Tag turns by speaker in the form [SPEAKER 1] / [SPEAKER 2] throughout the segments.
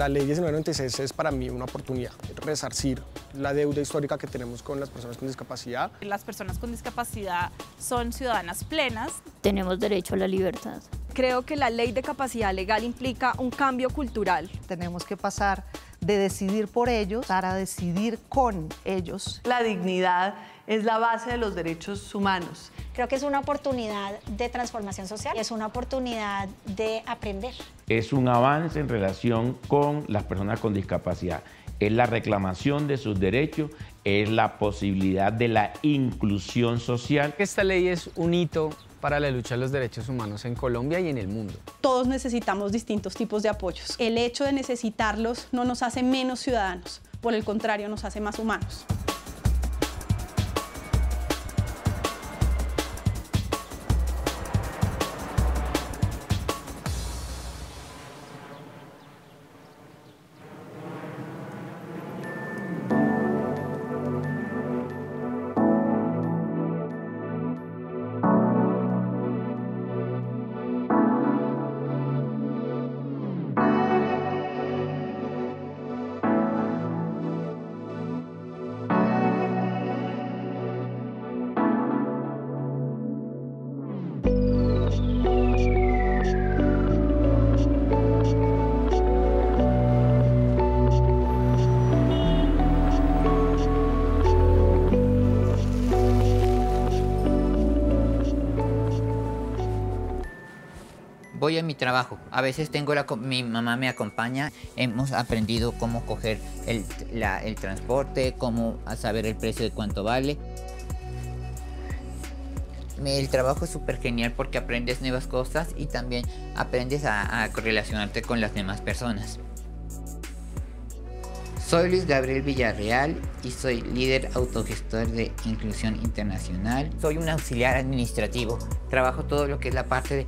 [SPEAKER 1] la ley 1996 es para mí una oportunidad de resarcir la deuda histórica que tenemos con las personas con discapacidad.
[SPEAKER 2] Las personas con discapacidad son ciudadanas plenas.
[SPEAKER 3] Tenemos derecho a la libertad.
[SPEAKER 4] Creo que la ley de capacidad legal implica un cambio cultural.
[SPEAKER 5] Tenemos que pasar de decidir por ellos a decidir con ellos.
[SPEAKER 6] La dignidad es la base de los derechos humanos.
[SPEAKER 7] Creo que es una oportunidad de transformación social, es una oportunidad de aprender.
[SPEAKER 8] Es un avance en relación con las personas con discapacidad. Es la reclamación de sus derechos, es la posibilidad de la inclusión social.
[SPEAKER 9] Esta ley es un hito para la lucha de los derechos humanos en Colombia y en el mundo.
[SPEAKER 10] Todos necesitamos distintos tipos de apoyos. El hecho de necesitarlos no nos hace menos ciudadanos, por el contrario, nos hace más humanos.
[SPEAKER 11] Voy a mi trabajo, a veces mi mamá me acompaña, hemos aprendido cómo coger el transporte, cómo saber el precio de cuánto vale. El trabajo es súper genial porque aprendes nuevas cosas y también aprendes a relacionarte con las demás personas. Soy Luis Gabriel Villarreal y soy líder autogestor de Inclusión Internacional. Soy un auxiliar administrativo, trabajo todo lo que es la parte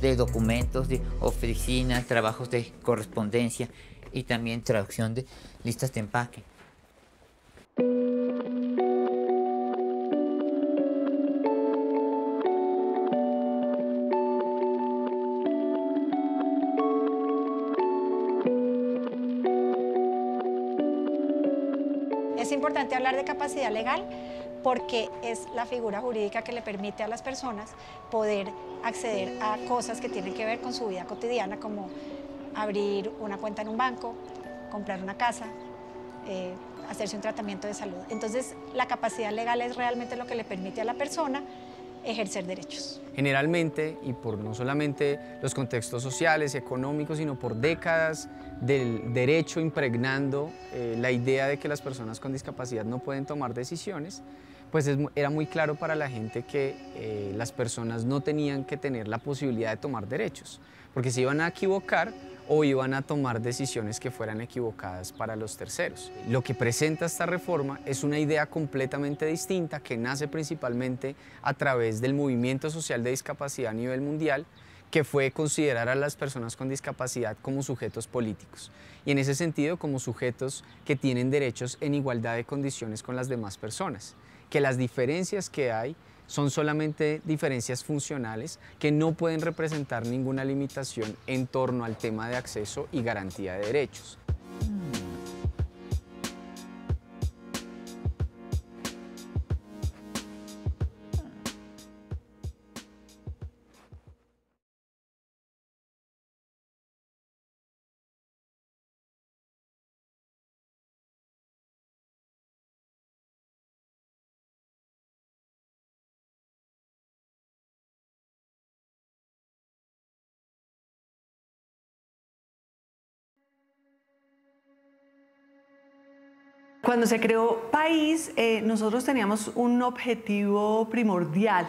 [SPEAKER 11] de documentos, de oficinas, trabajos de correspondencia y también traducción de listas de empaque.
[SPEAKER 7] Es importante hablar de capacidad legal porque es la figura jurídica que le permite a las personas poder acceder a cosas que tienen que ver con su vida cotidiana, como abrir una cuenta en un banco, comprar una casa, hacerse un tratamiento de salud. Entonces, la capacidad legal es realmente lo que le permite a la persona ejercer derechos.
[SPEAKER 9] Generalmente, y por no solamente los contextos sociales y económicos, sino por décadas del derecho impregnando la idea de que las personas con discapacidad no pueden tomar decisiones, pues era muy claro para la gente que las personas no tenían que tener la posibilidad de tomar derechos, porque se iban a equivocar o iban a tomar decisiones que fueran equivocadas para los terceros. Lo que presenta esta reforma es una idea completamente distinta que nace principalmente a través del movimiento social de discapacidad a nivel mundial, que fue considerar a las personas con discapacidad como sujetos políticos y en ese sentido como sujetos que tienen derechos en igualdad de condiciones con las demás personas, que las diferencias que hay son solamente diferencias funcionales que no pueden representar ninguna limitación en torno al tema de acceso y garantía de derechos.
[SPEAKER 6] Cuando se creó País, nosotros teníamos un objetivo primordial,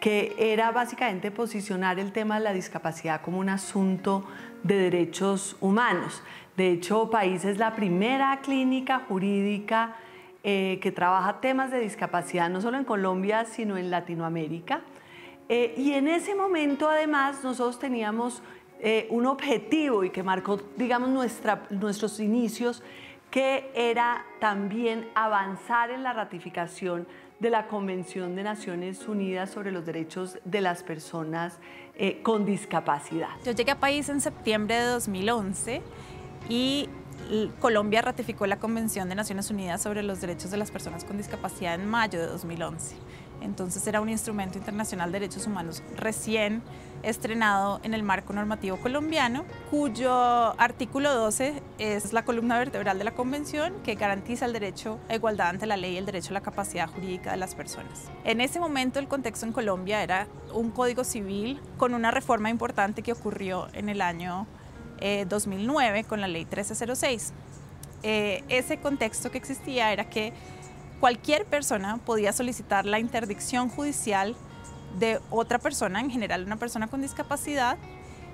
[SPEAKER 6] que era básicamente posicionar el tema de la discapacidad como un asunto de derechos humanos. De hecho, País es la primera clínica jurídica que trabaja temas de discapacidad, no solo en Colombia, sino en Latinoamérica. Y en ese momento, además, nosotros teníamos un objetivo y que marcó, digamos, nuestros inicios, que era también avanzar en la ratificación de la Convención de Naciones Unidas sobre los Derechos de las Personas con Discapacidad.
[SPEAKER 2] Yo llegué a País en septiembre de 2011 y Colombia ratificó la Convención de Naciones Unidas sobre los Derechos de las Personas con Discapacidad en mayo de 2011. Entonces era un instrumento internacional de derechos humanos recién estrenado en el marco normativo colombiano, cuyo artículo 12 es la columna vertebral de la Convención, que garantiza el derecho a igualdad ante la ley y el derecho a la capacidad jurídica de las personas. En ese momento el contexto en Colombia era un código civil con una reforma importante que ocurrió en el año 2009 con la ley 1306. Ese contexto que existía era que cualquier persona podía solicitar la interdicción judicial de otra persona, en general una persona con discapacidad,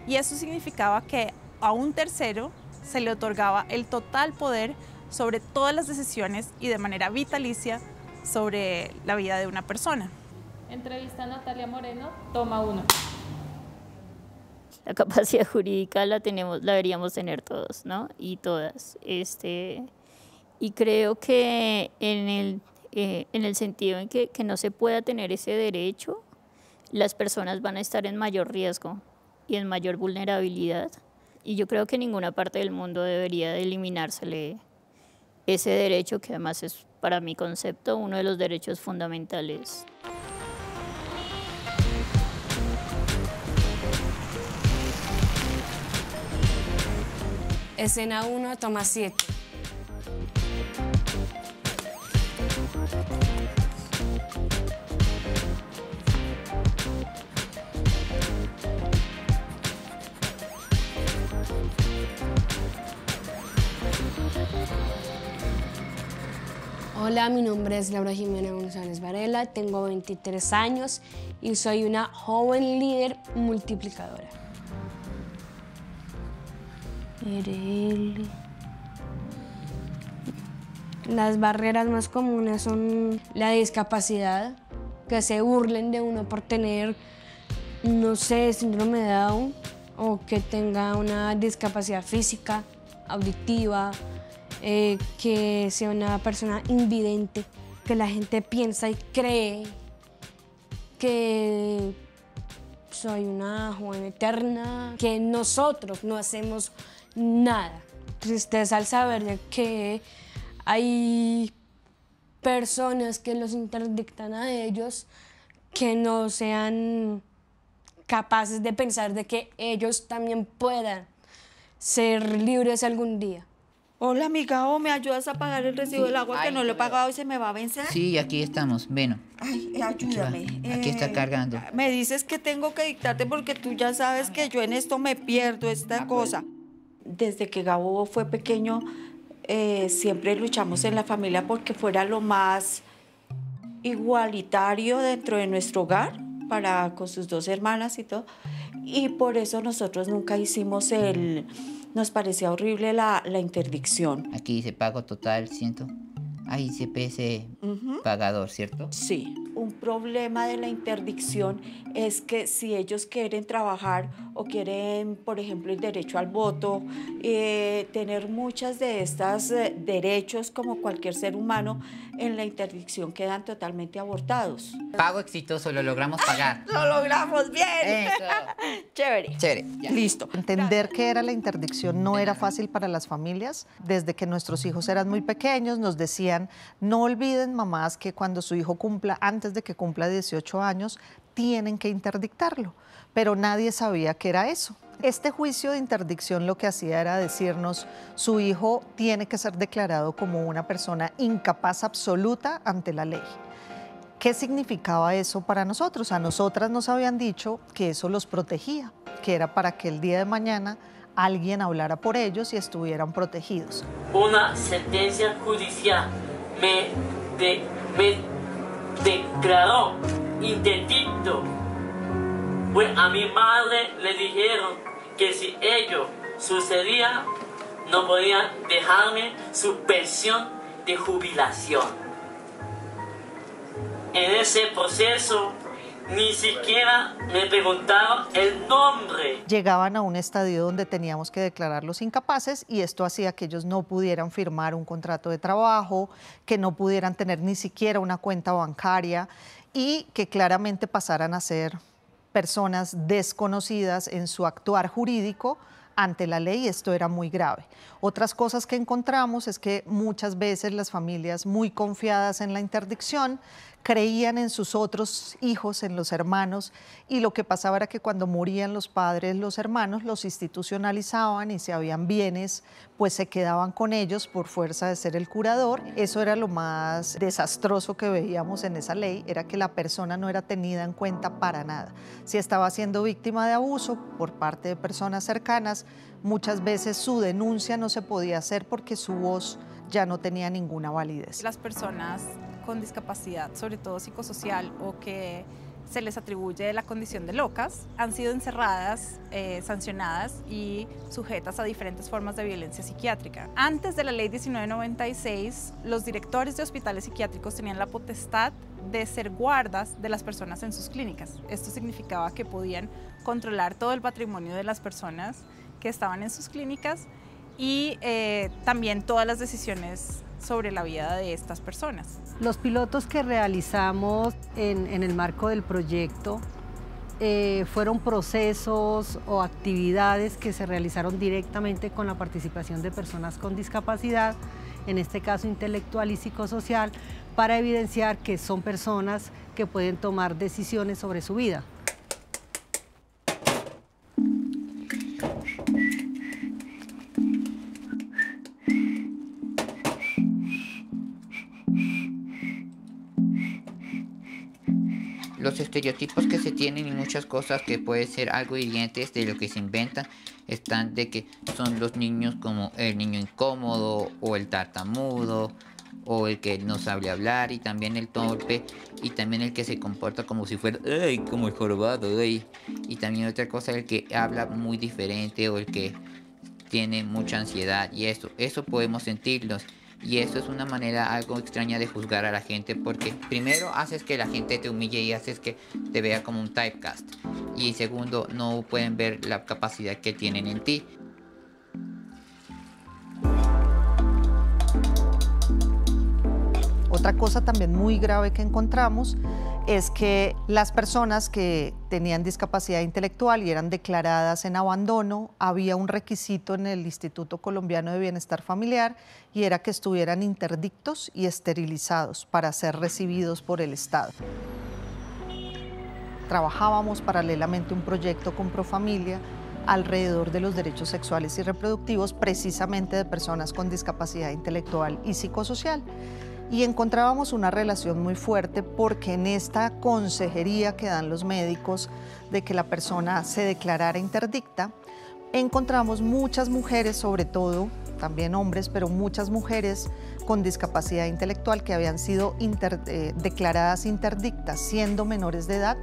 [SPEAKER 2] y eso significaba que a un tercero se le otorgaba el total poder sobre todas las decisiones y de manera vitalicia sobre la vida de una persona.
[SPEAKER 12] Entrevista a Natalia Moreno, toma 1.
[SPEAKER 3] La capacidad jurídica la deberíamos tener todos, ¿no? Y todas. Y creo que en el sentido en que no se pueda tener ese derecho, las personas van a estar en mayor riesgo y en mayor vulnerabilidad. Y yo creo que en ninguna parte del mundo debería de eliminársele ese derecho, que además es, para mi concepto, uno de los derechos fundamentales.
[SPEAKER 13] Escena 1, toma 7. Hola, mi nombre es Laura Jimena González Varela, tengo 23 años y soy una joven líder multiplicadora. Las barreras más comunes son la discapacidad, que se burlen de uno por tener, no sé, síndrome de Down, o que tenga una discapacidad física, auditiva, que sea una persona invidente, que la gente piensa y cree que soy una joven eterna, que nosotros no hacemos nada. Tristeza al saber de que hay personas que los interdictan a ellos, que no sean capaces de pensar de que ellos también puedan ser libres algún día.
[SPEAKER 14] Hola, amiga, ¿me ayudas a pagar el recibo del agua que no lo he pagado y se me va a vencer?
[SPEAKER 11] Sí, aquí estamos, bueno.
[SPEAKER 14] Ay, ayúdame.
[SPEAKER 11] Aquí está cargando.
[SPEAKER 14] Me dices que tengo que dictarte porque tú ya sabes que yo en esto me pierdo esta cosa. Desde que Gabo fue pequeño, siempre luchamos en la familia porque fuera lo más igualitario dentro de nuestro hogar, con sus 2 hermanas y todo. Y por eso nosotros nunca hicimos nos parecía horrible la interdicción.
[SPEAKER 11] Aquí dice pago total, siento. Ahí dice PS pagador, ¿cierto?
[SPEAKER 14] Sí. Un problema de la interdicción es que si ellos quieren trabajar o quieren, por ejemplo, el derecho al voto, tener muchas de estas derechos como cualquier ser humano, en la interdicción quedan totalmente abortados.
[SPEAKER 11] Pago exitoso, lo logramos pagar.
[SPEAKER 14] ¡Lo logramos bien!
[SPEAKER 11] Eso.
[SPEAKER 14] Chévere.
[SPEAKER 11] Chévere. Ya.
[SPEAKER 14] Listo.
[SPEAKER 5] Entender qué era la interdicción no era fácil para las familias. Desde que nuestros hijos eran muy pequeños nos decían, no olviden, mamás, que cuando su hijo cumpla, antes de que cumpla 18 años, tienen que interdictarlo. Pero nadie sabía qué era eso. Este juicio de interdicción lo que hacía era decirnos, su hijo tiene que ser declarado como una persona incapaz absoluta ante la ley. ¿Qué significaba eso para nosotros? A nosotras nos habían dicho que eso los protegía, que era para que el día de mañana alguien hablara por ellos y estuvieran protegidos.
[SPEAKER 15] Una sentencia judicial me declaró interdicto. Pues a mi madre le dijeron que si ello sucedía, no podían dejarme su pensión de jubilación. En ese proceso, ni siquiera me preguntaron el nombre.
[SPEAKER 5] Llegaban a un estadio donde teníamos que declararlos incapaces y esto hacía que ellos no pudieran firmar un contrato de trabajo, que no pudieran tener ni siquiera una cuenta bancaria y que claramente pasaran a ser personas desconocidas en su actuar jurídico ante la ley esto era muy grave. Otras cosas que encontramos es que muchas veces las familias muy confiadas en la interdicción creían en sus otros hijos, en los hermanos, y lo que pasaba era que cuando morían los padres, los hermanos, los institucionalizaban y si habían bienes, pues se quedaban con ellos por fuerza de ser el curador. Eso era lo más desastroso que veíamos en esa ley, era que la persona no era tenida en cuenta para nada. Si estaba siendo víctima de abuso por parte de personas cercanas, muchas veces su denuncia no se podía hacer porque su voz ya no tenía ninguna validez.
[SPEAKER 2] Las personas con discapacidad, sobre todo psicosocial, o que se les atribuye la condición de locas, han sido encerradas, sancionadas y sujetas a diferentes formas de violencia psiquiátrica. Antes de la ley 1996, los directores de hospitales psiquiátricos tenían la potestad de ser guardas de las personas en sus clínicas. Esto significaba que podían controlar todo el patrimonio de las personas que estaban en sus clínicas y también todas las decisiones sobre la vida de estas personas.
[SPEAKER 16] Los pilotos que realizamos en el marco del proyecto fueron procesos o actividades que se realizaron directamente con la participación de personas con discapacidad, en este caso intelectual y psicosocial, para evidenciar que son personas que pueden tomar decisiones sobre su vida.
[SPEAKER 11] Los estereotipos que se tienen y muchas cosas que pueden ser algo hirientes de lo que se inventan están de que son los niños como el niño incómodo o el tartamudo o el que no sabe hablar y también el torpe y también el que se comporta como si fuera ¡ay! Como el jorobado ¡ay! Y también otra cosa el que habla muy diferente o el que tiene mucha ansiedad y eso podemos sentirlos. Y eso es una manera algo extraña de juzgar a la gente porque primero haces que la gente te humille y haces que te vea como un typecast. Y segundo, no pueden ver la capacidad que tienen en ti.
[SPEAKER 5] Otra cosa también muy grave que encontramos es que las personas que tenían discapacidad intelectual y eran declaradas en abandono, había un requisito en el Instituto Colombiano de Bienestar Familiar y era que estuvieran interdictos y esterilizados para ser recibidos por el Estado. Trabajábamos paralelamente un proyecto con Profamilia alrededor de los derechos sexuales y reproductivos precisamente de personas con discapacidad intelectual y psicosocial. Y encontrábamos una relación muy fuerte porque en esta consejería que dan los médicos de que la persona se declarara interdicta, encontramos muchas mujeres, sobre todo, también hombres, pero muchas mujeres con discapacidad intelectual que habían sido declaradas interdictas siendo menores de edad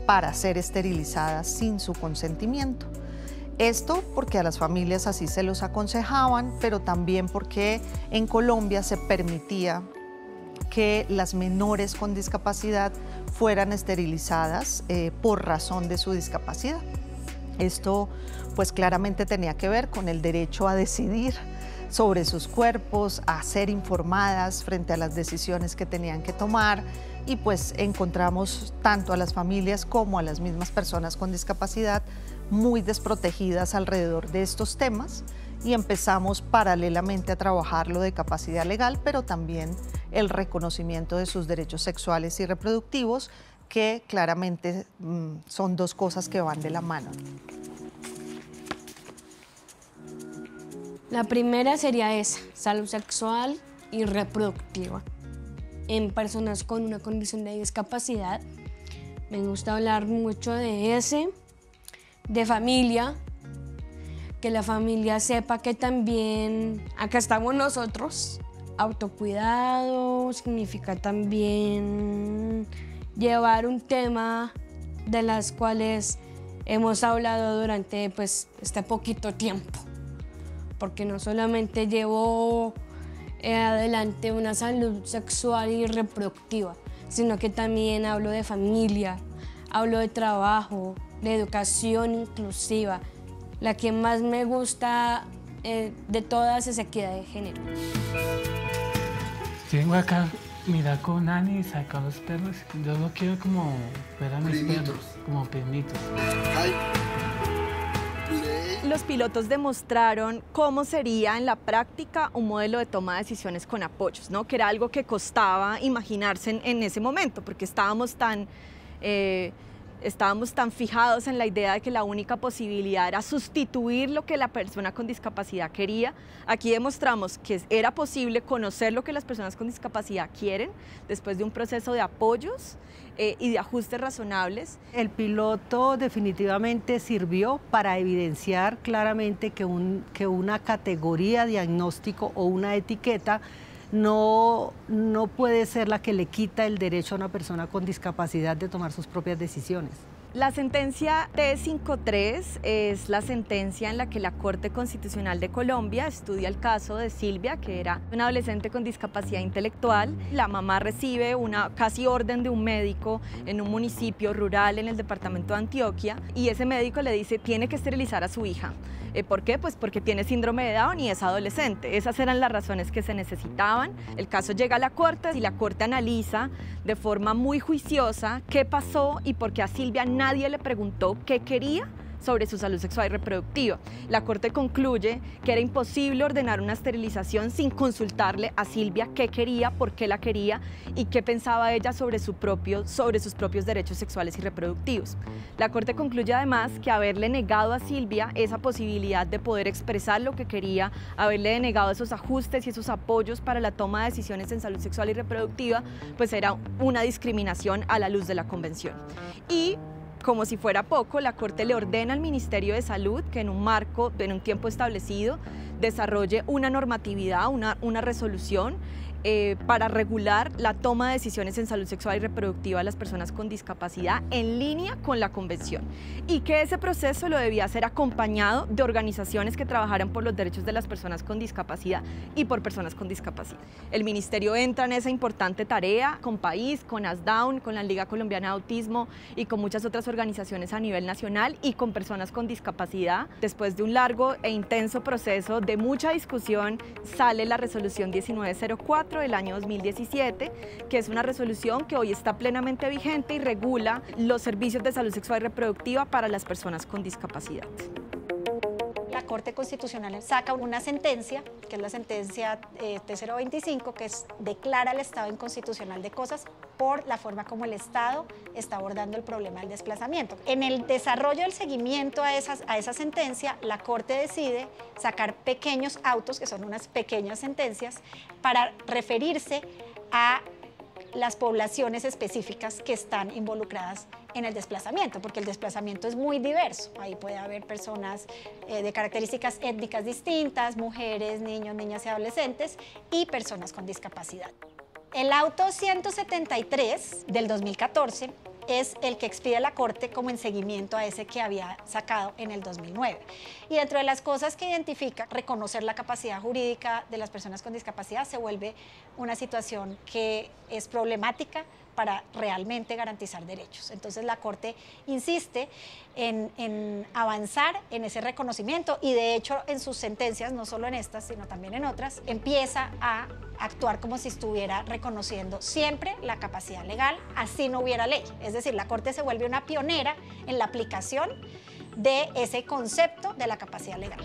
[SPEAKER 5] para ser esterilizadas sin su consentimiento. Esto porque a las familias así se los aconsejaban, pero también porque en Colombia se permitía que las menores con discapacidad fueran esterilizadas por razón de su discapacidad. Esto pues claramente tenía que ver con el derecho a decidir sobre sus cuerpos, a ser informadas frente a las decisiones que tenían que tomar y pues encontramos tanto a las familias como a las mismas personas con discapacidad muy desprotegidas alrededor de estos temas y empezamos paralelamente a trabajar lo de capacidad legal, pero también el reconocimiento de sus derechos sexuales y reproductivos, que claramente son dos cosas que van de la mano.
[SPEAKER 13] La primera sería esa, salud sexual y reproductiva. En personas con una condición de discapacidad, me gusta hablar mucho de ese, de familia, que la familia sepa que también acá estamos nosotros. Autocuidado significa también llevar un tema de las cuales hemos hablado durante pues, este poquito tiempo. Porque no solamente llevo adelante una salud sexual y reproductiva, sino que también hablo de familia, hablo de trabajo, de educación inclusiva. La que más me gusta de todas es equidad de género.
[SPEAKER 17] Vengo acá, mira con Ani y saca los perros. Yo no quiero como ver a mis perros, como primitos.
[SPEAKER 18] Ay, mire.
[SPEAKER 4] los pilotos demostraron cómo sería en la práctica un modelo de toma de decisiones con apoyos, ¿no? Que era algo que costaba imaginarse en ese momento, porque estábamos tan fijados en la idea de que la única posibilidad era sustituir lo que la persona con discapacidad quería. Aquí demostramos que era posible conocer lo que las personas con discapacidad quieren después de un proceso de apoyos y de ajustes razonables.
[SPEAKER 16] El piloto definitivamente sirvió para evidenciar claramente que una categoría diagnóstico o una etiqueta no puede ser la que le quita el derecho a una persona con discapacidad de tomar sus propias decisiones.
[SPEAKER 4] La sentencia T53 es la sentencia en la que la Corte Constitucional de Colombia estudia el caso de Silvia, que era una adolescente con discapacidad intelectual. La mamá recibe una casi orden de un médico en un municipio rural en el departamento de Antioquia y ese médico le dice tiene que esterilizar a su hija. ¿Por qué? Pues porque tiene síndrome de Down y es adolescente. Esas eran las razones que se necesitaban. El caso llega a la Corte y la Corte analiza de forma muy juiciosa qué pasó y por qué a Silvia nadie le preguntó qué quería sobre su salud sexual y reproductiva. La Corte concluye que era imposible ordenar una esterilización sin consultarle a Silvia qué quería, por qué la quería y qué pensaba ella sobre sus propios derechos sexuales y reproductivos. La Corte concluye además que haberle negado a Silvia esa posibilidad de poder expresar lo que quería, haberle denegado esos ajustes y esos apoyos para la toma de decisiones en salud sexual y reproductiva, pues era una discriminación a la luz de la Convención. Y como si fuera poco, la Corte le ordena al Ministerio de Salud que en un tiempo establecido, desarrolle una normatividad, una resolución para regular la toma de decisiones en salud sexual y reproductiva de las personas con discapacidad en línea con la Convención y que ese proceso lo debía ser acompañado de organizaciones que trabajaran por los derechos de las personas con discapacidad y por personas con discapacidad. El Ministerio entra en esa importante tarea con País, con ASDAUN, con la Liga Colombiana de Autismo y con muchas otras organizaciones a nivel nacional y con personas con discapacidad. Después de un largo e intenso proceso de mucha discusión sale la resolución 1904 del año 2017, que es una resolución que hoy está plenamente vigente y regula los servicios de salud sexual y reproductiva para las personas con discapacidad.
[SPEAKER 7] La Corte Constitucional saca una sentencia, que es la sentencia T025, que declara el estado inconstitucional de cosas por la forma como el Estado está abordando el problema del desplazamiento. En el desarrollo del seguimiento a esa sentencia, la Corte decide sacar pequeños autos, que son unas pequeñas sentencias, para referirse a las poblaciones específicas que están involucradas en el desplazamiento, porque el desplazamiento es muy diverso. Ahí puede haber personas de características étnicas distintas, mujeres, niños, niñas y adolescentes y personas con discapacidad. El auto 173 del 2014 es el que expide la Corte como en seguimiento a ese que había sacado en el 2009. Y dentro de las cosas que identifica, reconocer la capacidad jurídica de las personas con discapacidad se vuelve una situación que es problemática para realmente garantizar derechos. Entonces la Corte insiste en avanzar en ese reconocimiento y de hecho en sus sentencias, no solo en estas, sino también en otras, empieza a actuar como si estuviera reconociendo siempre la capacidad legal, así no hubiera ley. Es decir, la Corte se vuelve una pionera en la aplicación de ese concepto de la capacidad legal.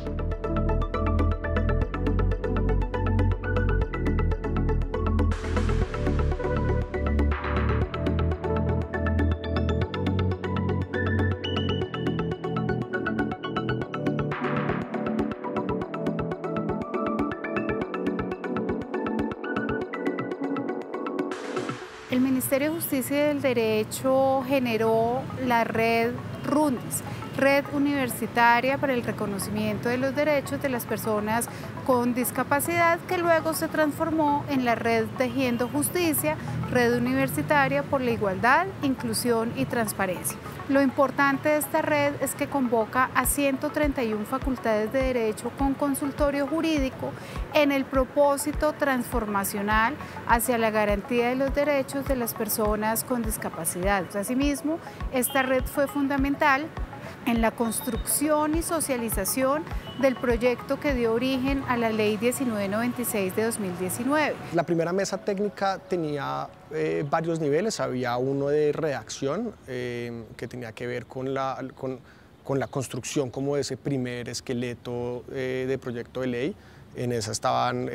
[SPEAKER 18] El Ministerio de Justicia y del Derecho generó la red RUNDIS, Red Universitaria para el Reconocimiento de los Derechos de las Personas con Discapacidad, que luego se transformó en la Red Tejiendo Justicia, Red Universitaria por la Igualdad, Inclusión y Transparencia. Lo importante de esta red es que convoca a 131 facultades de Derecho con consultorio jurídico en el propósito transformacional hacia la garantía de los derechos de las personas con discapacidad. Asimismo, esta red fue fundamental en la construcción y socialización del proyecto que dio origen a la Ley 1996 de 2019.
[SPEAKER 1] La primera mesa técnica tenía varios niveles. Había uno de redacción que tenía que ver con con la construcción como de ese primer esqueleto de proyecto de ley. En esa estaban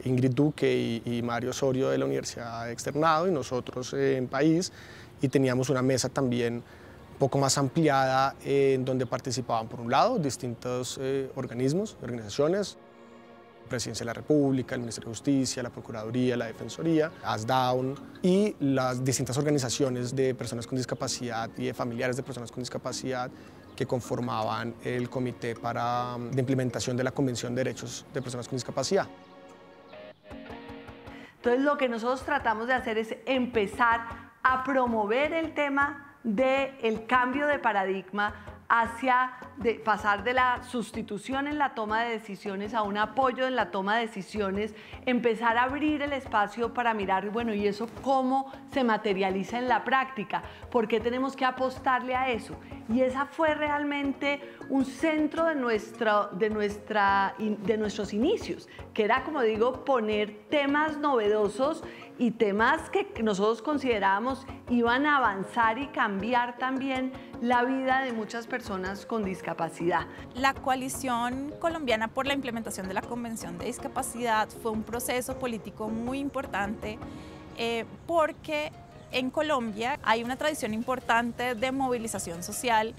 [SPEAKER 1] Ingrid Duque y Mario Osorio de la Universidad Externado y nosotros en País, y teníamos una mesa también un poco más ampliada en donde participaban por un lado distintos organismos, organizaciones, Presidencia de la República, el Ministerio de Justicia, la Procuraduría, la Defensoría, ASDAUN y las distintas organizaciones de personas con discapacidad y de familiares de personas con discapacidad que conformaban el Comité de Implementación de la Convención de Derechos de Personas con Discapacidad.
[SPEAKER 6] Entonces lo que nosotros tratamos de hacer es empezar a promover el tema del cambio de paradigma hacia pasar de la sustitución en la toma de decisiones a un apoyo en la toma de decisiones, empezar a abrir el espacio para mirar, bueno, ¿y eso cómo se materializa en la práctica? ¿Por qué tenemos que apostarle a eso? Y esa fue realmente un centro de nuestros inicios, que era, como digo, poner temas novedosos y temas que nosotros considerábamos iban a avanzar y cambiar también la vida de muchas personas con discapacidad.
[SPEAKER 2] La Coalición Colombiana por la Implementación de la Convención de Discapacidad fue un proceso político muy importante porque en Colombia hay una tradición importante de movilización social,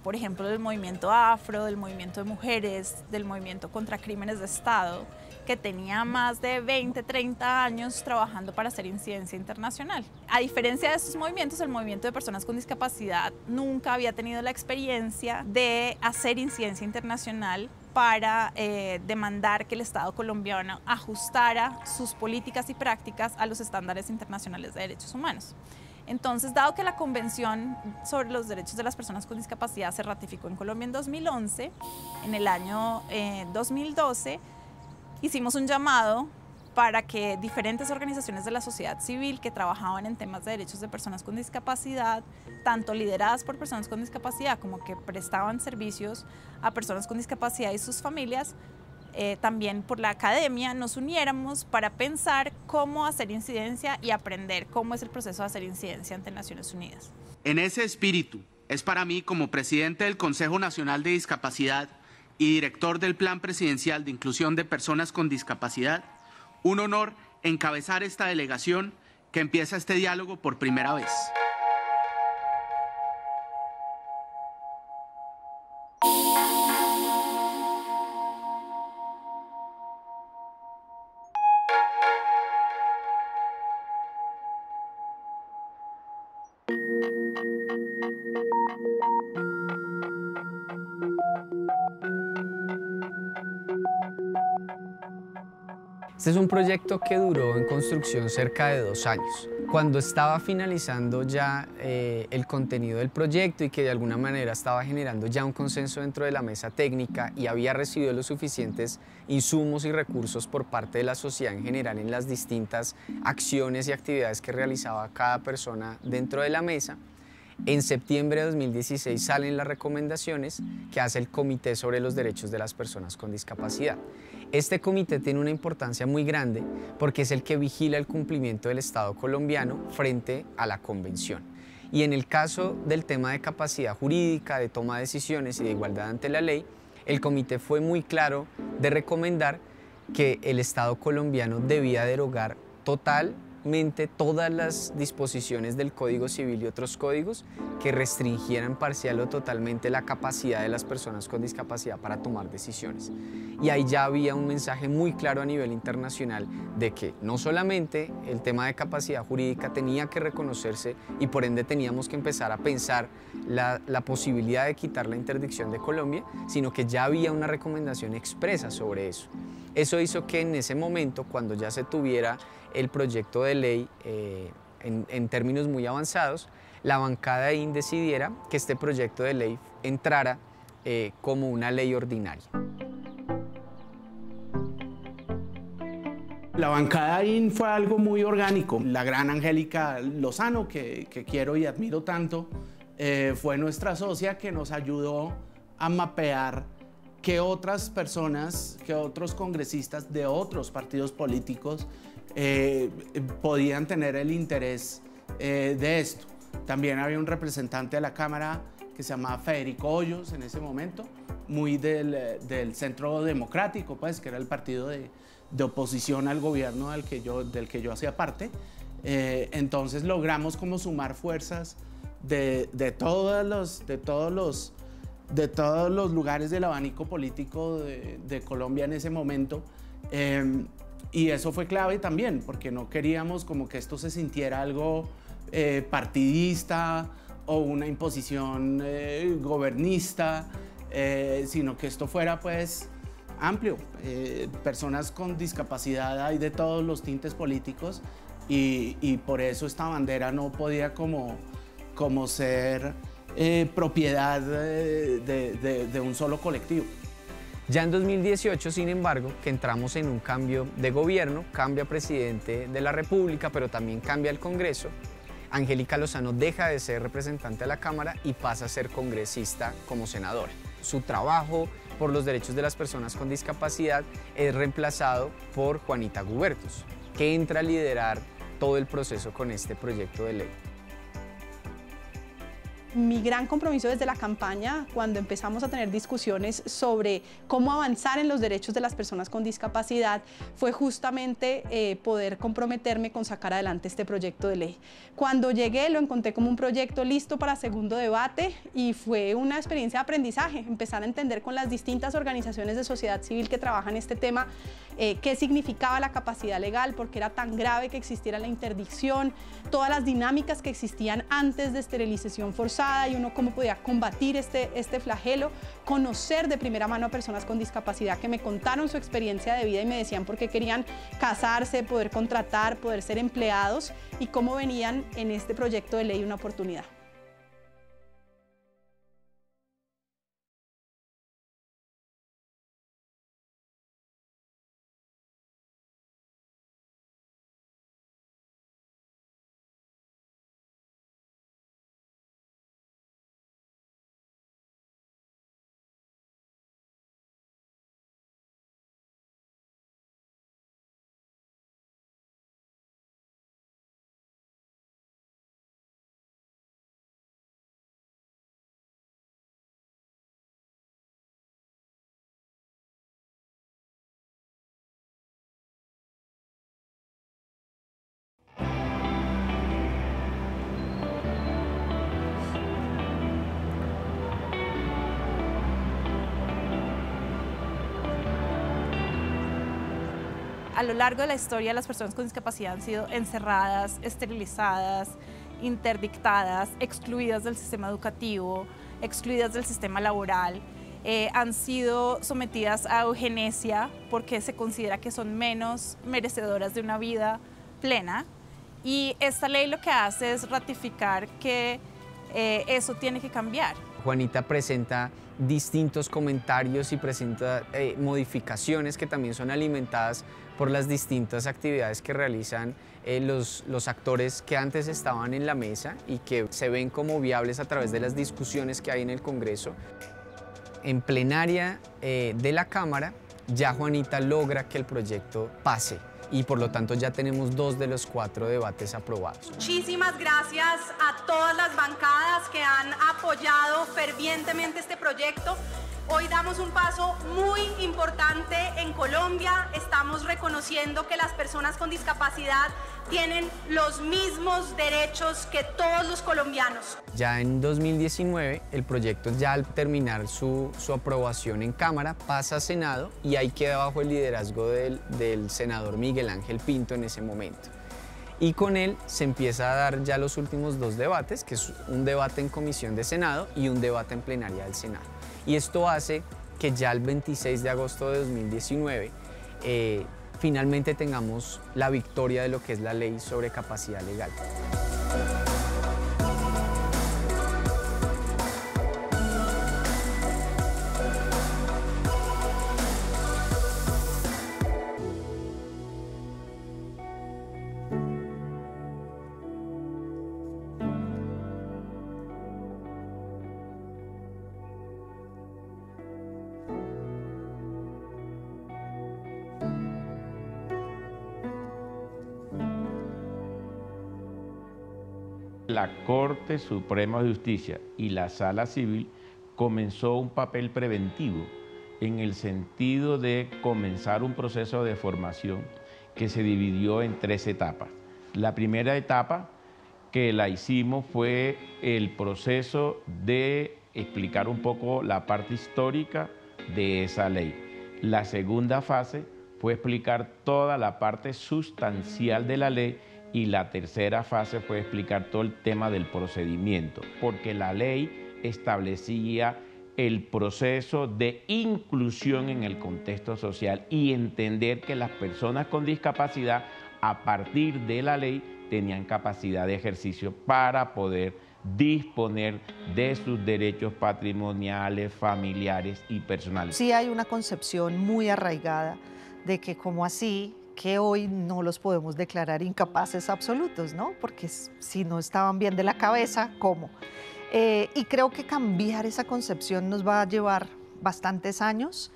[SPEAKER 2] por ejemplo, del movimiento afro, del movimiento de mujeres, del movimiento contra crímenes de Estado, que tenía más de 20, 30 años trabajando para hacer incidencia internacional. A diferencia de estos movimientos, el movimiento de personas con discapacidad nunca había tenido la experiencia de hacer incidencia internacional para demandar que el Estado colombiano ajustara sus políticas y prácticas a los estándares internacionales de derechos humanos. Entonces, dado que la Convención sobre los Derechos de las Personas con Discapacidad se ratificó en Colombia en 2011, en el año 2012, hicimos un llamado para que diferentes organizaciones de la sociedad civil que trabajaban en temas de derechos de personas con discapacidad, tanto lideradas por personas con discapacidad como que prestaban servicios a personas con discapacidad y sus familias, también por la academia, nos uniéramos para pensar cómo hacer incidencia y aprender cómo es el proceso de hacer incidencia ante Naciones Unidas.
[SPEAKER 19] En ese espíritu, es para mí, como presidente del Consejo Nacional de Discapacidad y director del Plan Presidencial de Inclusión de Personas con Discapacidad, un honor encabezar esta delegación que empieza este diálogo por primera vez.
[SPEAKER 9] Este es un proyecto que duró en construcción cerca de 2 años. Cuando estaba finalizando ya el contenido del proyecto y que de alguna manera estaba generando ya un consenso dentro de la mesa técnica y había recibido los suficientes insumos y recursos por parte de la sociedad en general en las distintas acciones y actividades que realizaba cada persona dentro de la mesa, en septiembre de 2016 salen las recomendaciones que hace el Comité sobre los Derechos de las Personas con Discapacidad. Este comité tiene una importancia muy grande porque es el que vigila el cumplimiento del Estado colombiano frente a la Convención. Y en el caso del tema de capacidad jurídica, de toma de decisiones y de igualdad ante la ley, el comité fue muy claro de recomendar que el Estado colombiano debía derogar totalmente todas las disposiciones del Código Civil y otros códigos que restringieran parcial o totalmente la capacidad de las personas con discapacidad para tomar decisiones. Y ahí ya había un mensaje muy claro a nivel internacional de que no solamente el tema de capacidad jurídica tenía que reconocerse y por ende teníamos que empezar a pensar la posibilidad de quitar la interdicción de Colombia, sino que ya había una recomendación expresa sobre eso. Eso hizo que en ese momento, cuando ya se tuviera el proyecto de ley en términos muy avanzados, la bancada IN decidiera que este proyecto de ley entrara como una ley ordinaria.
[SPEAKER 20] La bancada IN fue algo muy orgánico. La gran Angélica Lozano, que quiero y admiro tanto, fue nuestra socia que nos ayudó a mapear que otras personas, que otros congresistas de otros partidos políticos podían tener el interés de esto. También había un representante de la Cámara que se llamaba Federico Hoyos en ese momento, muy del Centro Democrático, pues, que era el partido de oposición al gobierno del que yo hacía parte. Entonces logramos como sumar fuerzas de todos los lugares del abanico político de Colombia en ese momento. Y eso fue clave también, porque no queríamos como que esto se sintiera algo partidista o una imposición gobernista, sino que esto fuera pues amplio. Personas con discapacidad hay de todos los tintes políticos y por eso esta bandera no podía como ser propiedad de un solo colectivo.
[SPEAKER 9] Ya en 2018, sin embargo, que entramos en un cambio de gobierno, cambia presidente de la República, pero también cambia el Congreso, Angélica Lozano deja de ser representante de la Cámara y pasa a ser congresista como senadora. Su trabajo por los derechos de las personas con discapacidad es reemplazado por Juanita Gubertus, que entra a liderar todo el proceso con este proyecto de ley.
[SPEAKER 10] Mi gran compromiso desde la campaña, cuando empezamos a tener discusiones sobre cómo avanzar en los derechos de las personas con discapacidad, fue justamente poder comprometerme con sacar adelante este proyecto de ley. Cuando llegué lo encontré como un proyecto listo para segundo debate y fue una experiencia de aprendizaje, empezar a entender con las distintas organizaciones de sociedad civil que trabajan este tema qué significaba la capacidad legal, por qué era tan grave que existiera la interdicción, todas las dinámicas que existían antes de esterilización forzada y uno cómo podía combatir este flagelo, conocer de primera mano a personas con discapacidad que me contaron su experiencia de vida y me decían por qué querían casarse, poder contratar, poder ser empleados y cómo venían en este proyecto de ley una oportunidad.
[SPEAKER 2] A lo largo de la historia, las personas con discapacidad han sido encerradas, esterilizadas, interdictadas, excluidas del sistema educativo, excluidas del sistema laboral, han sido sometidas a eugenesia porque se considera que son menos merecedoras de una vida plena. Y esta ley lo que hace es ratificar que eso tiene que cambiar.
[SPEAKER 9] Juanita presenta distintos comentarios y presenta modificaciones que también son alimentadas por las distintas actividades que realizan los actores que antes estaban en la mesa y que se ven como viables a través de las discusiones que hay en el Congreso. En plenaria de la Cámara, ya Juanita logra que el proyecto pase y por lo tanto ya tenemos 2 de los 4 debates aprobados.
[SPEAKER 10] Muchísimas gracias a todas las bancadas que han apoyado fervientemente este proyecto. Hoy damos un paso muy importante en Colombia. Estamos reconociendo que las personas con discapacidad tienen los mismos derechos que todos los colombianos.
[SPEAKER 9] Ya en 2019, el proyecto, ya al terminar su aprobación en Cámara, pasa a Senado y ahí queda bajo el liderazgo del senador Miguel Ángel Pinto en ese momento. Y con él se empieza a dar ya los últimos 2 debates, que es un debate en comisión de Senado y un debate en plenaria del Senado. Y esto hace que ya el 26 de agosto de 2019 finalmente tengamos la victoria de lo que es la ley sobre capacidad legal.
[SPEAKER 8] La Corte Suprema de Justicia y la Sala Civil comenzó un papel preventivo en el sentido de comenzar un proceso de formación que se dividió en 3 etapas. La primera etapa que la hicimos fue el proceso de explicar un poco la parte histórica de esa ley. La segunda fase fue explicar toda la parte sustancial de la ley y la tercera fase fue explicar todo el tema del procedimiento, porque la ley establecía el proceso de inclusión en el contexto social y entender que las personas con discapacidad, a partir de la ley, tenían capacidad de ejercicio para poder disponer de sus derechos patrimoniales, familiares y personales.
[SPEAKER 5] Sí hay una concepción muy arraigada de que como así, que hoy no los podemos declarar incapaces absolutos, ¿no? Porque si no estaban bien de la cabeza, ¿cómo? Y creo que cambiar esa concepción nos va a llevar bastantes años,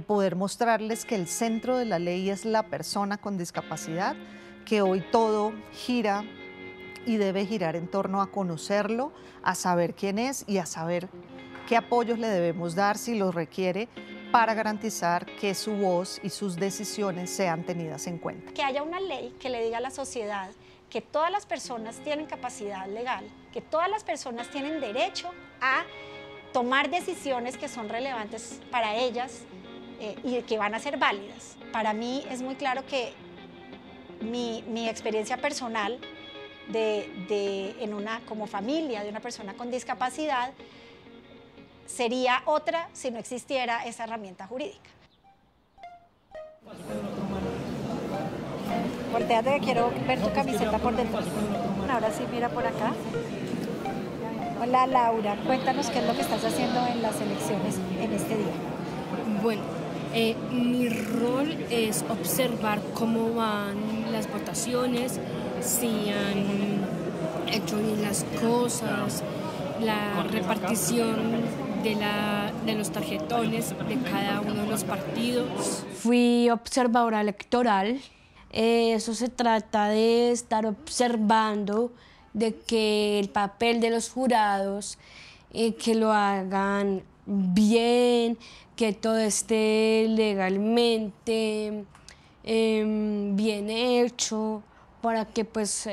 [SPEAKER 5] poder mostrarles que el centro de la ley es la persona con discapacidad, que hoy todo gira y debe girar en torno a conocerlo, a saber quién es y a saber qué apoyos le debemos dar si los requiere para garantizar que su voz y sus decisiones sean tenidas en cuenta.
[SPEAKER 7] Que haya una ley que le diga a la sociedad que todas las personas tienen capacidad legal, que todas las personas tienen derecho a tomar decisiones que son relevantes para ellas y que van a ser válidas. Para mí es muy claro que mi experiencia personal como familia de una persona con discapacidad sería otra si no existiera esa herramienta jurídica. Volteate que quiero ver tu camiseta por dentro. Ahora sí, mira por acá. Hola Laura, cuéntanos qué es lo que estás haciendo en las elecciones en este día.
[SPEAKER 13] Bueno, mi rol es observar cómo van las votaciones, si han hecho bien las cosas, la repartición de los tarjetones de cada uno de los partidos.
[SPEAKER 14] Fui observadora electoral. Eso se trata de estar observando de que el papel de los jurados, que lo hagan bien, que todo esté legalmente bien hecho, para que pues,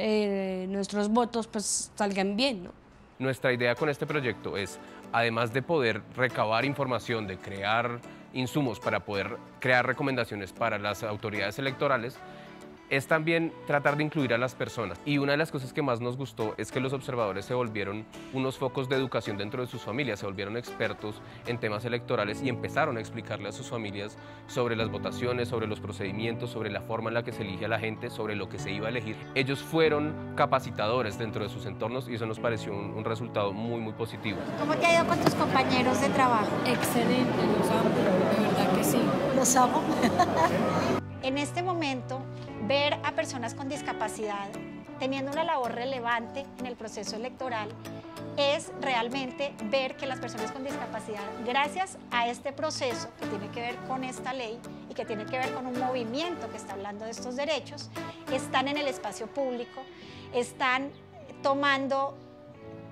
[SPEAKER 14] nuestros votos pues, salgan bien, ¿no?
[SPEAKER 21] Nuestra idea con este proyecto es, además de poder recabar información, de crear insumos para poder crear recomendaciones para las autoridades electorales, es también tratar de incluir a las personas. Y una de las cosas que más nos gustó es que los observadores se volvieron unos focos de educación dentro de sus familias, se volvieron expertos en temas electorales y empezaron a explicarle a sus familias sobre las votaciones, sobre los procedimientos, sobre la forma en la que se elige a la gente, sobre lo que se iba a elegir. Ellos fueron capacitadores dentro de sus entornos y eso nos pareció un resultado muy, muy positivo.
[SPEAKER 7] ¿Cómo te ha ido con tus compañeros de trabajo?
[SPEAKER 13] Excelente, los amo, de verdad que sí.
[SPEAKER 7] Los amo. En este momento, ver a personas con discapacidad teniendo una labor relevante en el proceso electoral es realmente ver que las personas con discapacidad, gracias a este proceso que tiene que ver con esta ley y que tiene que ver con un movimiento que está hablando de estos derechos, están en el espacio público, están tomando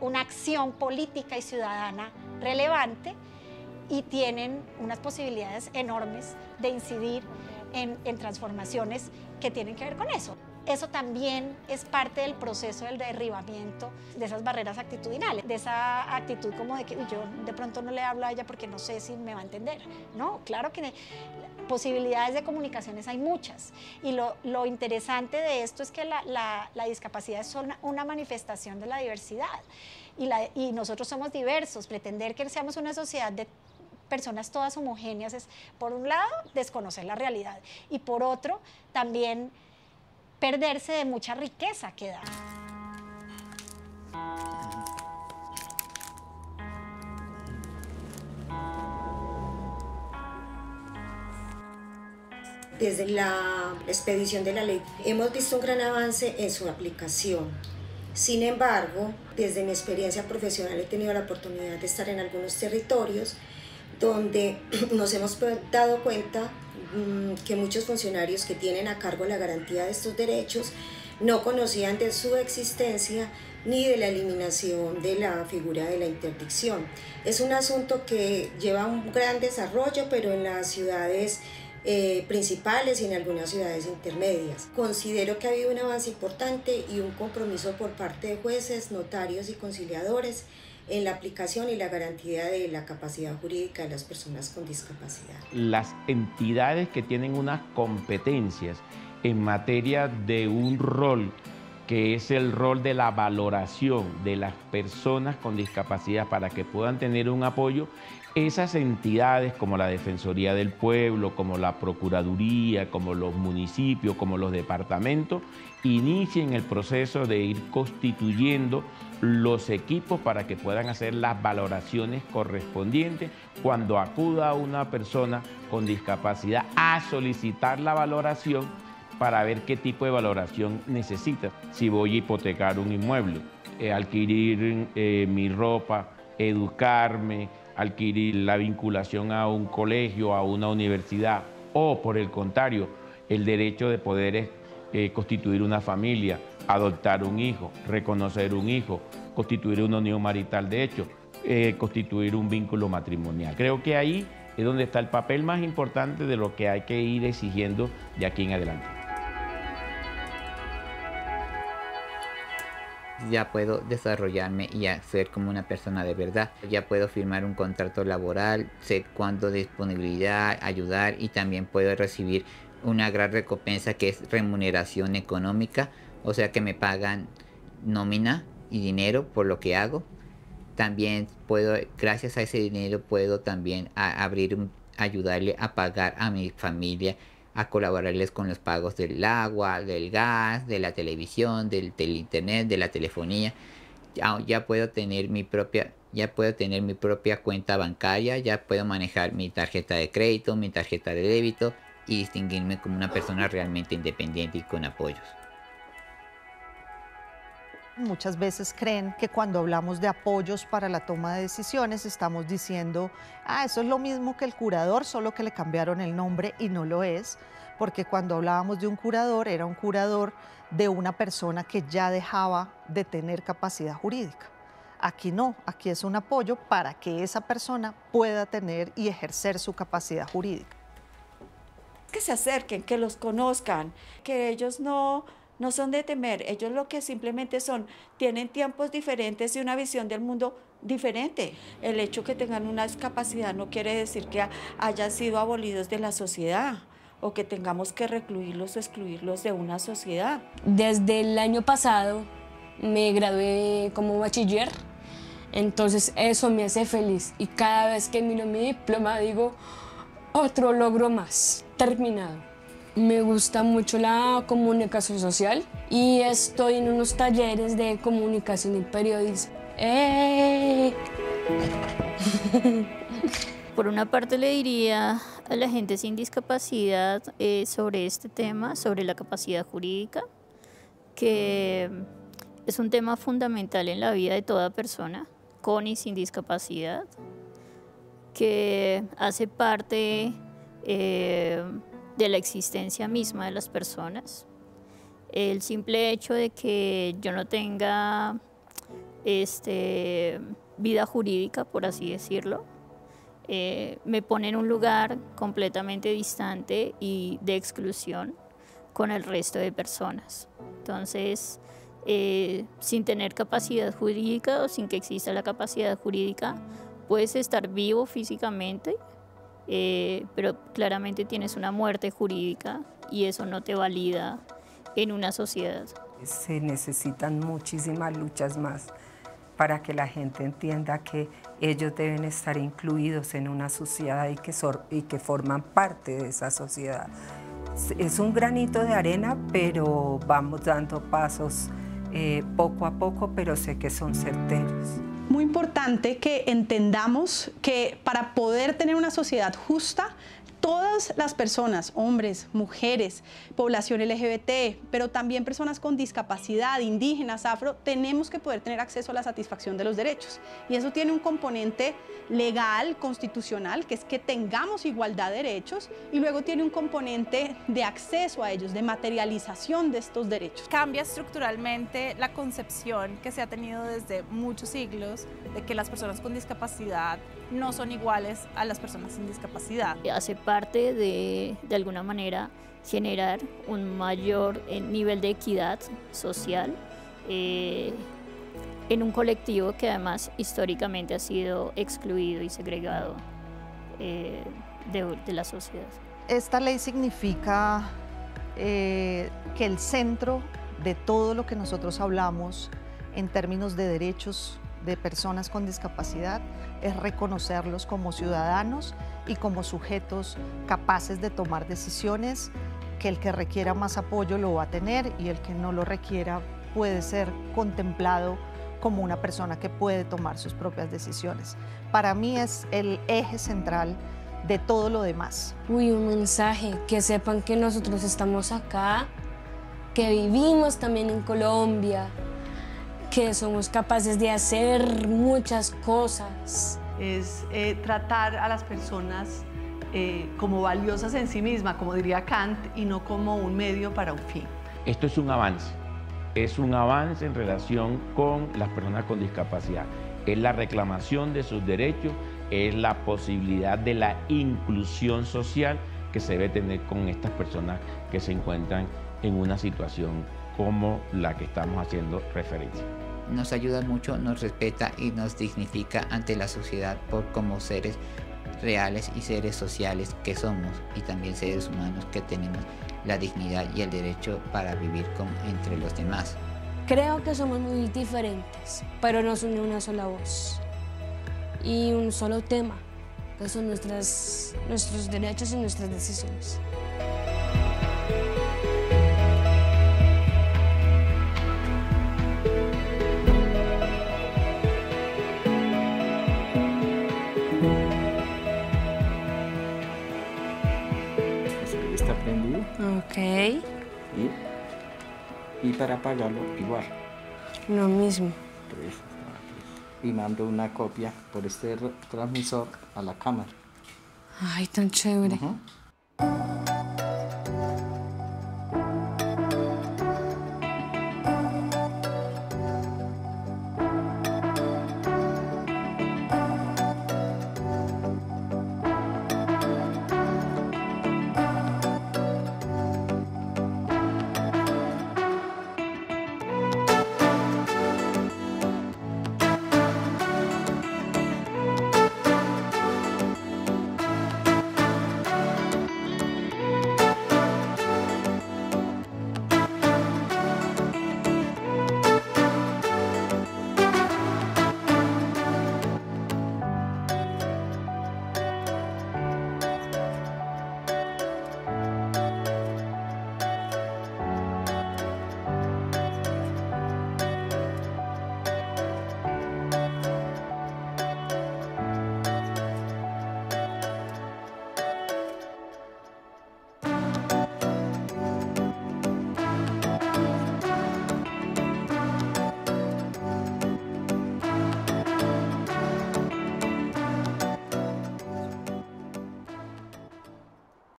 [SPEAKER 7] una acción política y ciudadana relevante y tienen unas posibilidades enormes de incidir en transformaciones que tienen que ver con eso. Eso también es parte del proceso del derribamiento de esas barreras actitudinales, de esa actitud como de que yo de pronto no le hablo a ella porque no sé si me va a entender. No, claro que posibilidades de comunicaciones hay muchas y lo interesante de esto es que la discapacidad es una manifestación de la diversidad y nosotros somos diversos. Pretender que seamos una sociedad de personas todas homogéneas es, por un lado, desconocer la realidad y por otro, también perderse de mucha riqueza que da.
[SPEAKER 22] Desde la expedición de la ley hemos visto un gran avance en su aplicación. Sin embargo, desde mi experiencia profesional he tenido la oportunidad de estar en algunos territorios donde nos hemos dado cuenta que muchos funcionarios que tienen a cargo la garantía de estos derechos no conocían de su existencia ni de la eliminación de la figura de la interdicción. Es un asunto que lleva un gran desarrollo, pero en las ciudades principales y en algunas ciudades intermedias. Considero que ha habido un avance importante y un compromiso por parte de jueces, notarios y conciliadores en la aplicación y la garantía de la capacidad jurídica de las personas con discapacidad.
[SPEAKER 8] Las entidades que tienen unas competencias en materia de un rol que es el rol de la valoración de las personas con discapacidad para que puedan tener un apoyo, esas entidades como la Defensoría del Pueblo, como la Procuraduría, como los municipios, como los departamentos, inicien el proceso de ir constituyendo los equipos para que puedan hacer las valoraciones correspondientes cuando acuda una persona con discapacidad a solicitar la valoración para ver qué tipo de valoración necesita. Si voy a hipotecar un inmueble, adquirir mi ropa, educarme, adquirir la vinculación a un colegio, a una universidad, o por el contrario, el derecho de poder constituir una familia, adoptar un hijo, reconocer un hijo, constituir una unión marital de hecho, constituir un vínculo matrimonial. Creo que ahí es donde está el papel más importante de lo que hay que ir exigiendo de aquí en adelante.
[SPEAKER 11] Ya puedo desarrollarme y ser como una persona de verdad. Ya puedo firmar un contrato laboral, sé cuándo disponibilidad, ayudar, y también puedo recibir una gran recompensa que es remuneración económica, o sea que me pagan nómina y dinero por lo que hago. También puedo, gracias a ese dinero, puedo también ayudarle a pagar a mi familia, a colaborarles con los pagos del agua, del gas, de la televisión, del internet, de la telefonía. Ya puedo tener mi propia cuenta bancaria, ya puedo manejar mi tarjeta de crédito, mi tarjeta de débito y distinguirme como una persona realmente independiente y con apoyos.
[SPEAKER 5] Muchas veces creen que cuando hablamos de apoyos para la toma de decisiones estamos diciendo, eso es lo mismo que el curador, solo que le cambiaron el nombre, y no lo es, porque cuando hablábamos de un curador, era un curador de una persona que ya dejaba de tener capacidad jurídica. Aquí no, aquí es un apoyo para que esa persona pueda tener y ejercer su capacidad jurídica.
[SPEAKER 14] Que se acerquen, que los conozcan, que ellos no son de temer, ellos lo que simplemente tienen tiempos diferentes y una visión del mundo diferente. El hecho que tengan una discapacidad no quiere decir que hayan sido abolidos de la sociedad o que tengamos que recluirlos o excluirlos de una sociedad.
[SPEAKER 13] Desde el año pasado me gradué como bachiller, entonces eso me hace feliz y cada vez que miro mi diploma digo, otro logro más, terminado. Me gusta mucho la comunicación social y estoy en unos talleres de comunicación y periodismo.
[SPEAKER 3] Por una parte le diría a la gente sin discapacidad sobre este tema, sobre la capacidad jurídica, que es un tema fundamental en la vida de toda persona, con y sin discapacidad, que hace parte de la existencia misma de las personas. El simple hecho de que yo no tenga vida jurídica, por así decirlo, me pone en un lugar completamente distante y de exclusión con el resto de personas. Entonces, sin tener capacidad jurídica o sin que exista la capacidad jurídica, puedes estar vivo físicamente, pero claramente tienes una muerte jurídica y eso no te valida en una sociedad.
[SPEAKER 12] Se necesitan muchísimas luchas más para que la gente entienda que ellos deben estar incluidos en una sociedad y que forman parte de esa sociedad. Es un granito de arena, pero vamos dando pasos poco a poco, pero sé que son certeros.
[SPEAKER 10] Muy importante que entendamos que para poder tener una sociedad justa Todas las personas, hombres, mujeres, población LGBT, pero también personas con discapacidad, indígenas, afro, tenemos que poder tener acceso a la satisfacción de los derechos. Y eso tiene un componente legal, constitucional, que es que tengamos igualdad de derechos, y luego tiene un componente de acceso a ellos, de materialización de estos derechos.
[SPEAKER 2] Cambia estructuralmente la concepción que se ha tenido desde muchos siglos de que las personas con discapacidad no son iguales a las personas sin discapacidad.
[SPEAKER 3] Hace parte de alguna manera, generar un mayor nivel de equidad social en un colectivo que además históricamente ha sido excluido y segregado de la sociedad.
[SPEAKER 5] Esta ley significa que el centro de todo lo que nosotros hablamos en términos de derechos de personas con discapacidad es reconocerlos como ciudadanos y como sujetos capaces de tomar decisiones, que el que requiera más apoyo lo va a tener y el que no lo requiera puede ser contemplado como una persona que puede tomar sus propias decisiones. Para mí es el eje central de todo lo demás.
[SPEAKER 13] Un mensaje, que sepan que nosotros estamos acá, que vivimos también en Colombia, que somos capaces de hacer muchas cosas.
[SPEAKER 6] Es tratar a las personas como valiosas en sí mismas, como diría Kant, y no como un medio para un fin.
[SPEAKER 8] Esto es un avance en relación con las personas con discapacidad. Es la reclamación de sus derechos, es la posibilidad de la inclusión social que se debe tener con estas personas que se encuentran en una situación como la que estamos haciendo referencia.
[SPEAKER 11] Nos ayuda mucho, nos respeta y nos dignifica ante la sociedad por como seres reales y seres sociales que somos, y también seres humanos que tenemos la dignidad y el derecho para vivir entre los demás.
[SPEAKER 13] Creo que somos muy diferentes, pero nos une una sola voz y un solo tema, que son nuestros derechos y nuestras decisiones.
[SPEAKER 15] Está prendido.
[SPEAKER 13] Ok.
[SPEAKER 15] Y para apagarlo igual.
[SPEAKER 13] Lo mismo.
[SPEAKER 15] Y mando una copia por este transmisor a la cámara.
[SPEAKER 13] Ay, tan chévere.
[SPEAKER 15] Uh-huh.